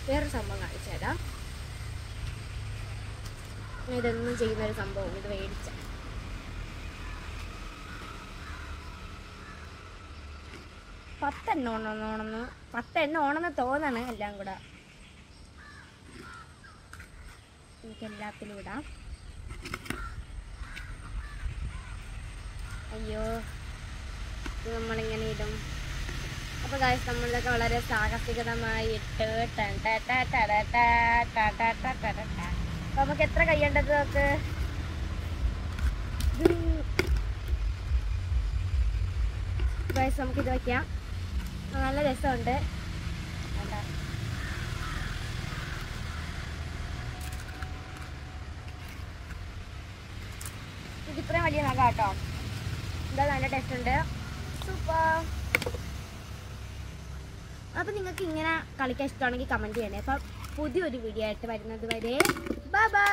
വേറൊരു സംഭവം കാണിച്ചു തരാം. ഇതൊന്നും ചെയ്യുന്നൊരു സംഭവം ഇത് മേടിച്ച 10 എണ്ണം ഓണെന്ന് തോന്നാണ്. എല്ലാം കൂടെ എനിക്ക് എല്ലാത്തിലും ഇടാം. അയ്യോ ഇത് നമ്മളിങ്ങനെ ഇടും. അപ്പോൾ ഗായ്സ് നമ്മളിതൊക്കെ വളരെ സാഹസികതമായി ഇട്ട് അപ്പോൾ നമുക്ക് എത്ര കയ്യേണ്ടത് നമുക്ക് ഗായ്സ് നമുക്കിത് വയ്ക്കാം. നല്ല രസമുണ്ട്. ഇത് ഇത്രയും വലിയ നഖ കേട്ടോ. എന്താ നല്ല ടേസ്റ്റ് ഉണ്ട്. സൂപ്പർ. അപ്പോൾ നിങ്ങൾക്ക് ഇങ്ങനെ കളിക്കാൻ ഇഷ്ടമാണെങ്കിൽ കമൻറ്റ് ചെയ്യണേ. അപ്പം പുതിയൊരു വീഡിയോ ആയിട്ട് വരുന്നത് വരെ ബൈ ബൈ.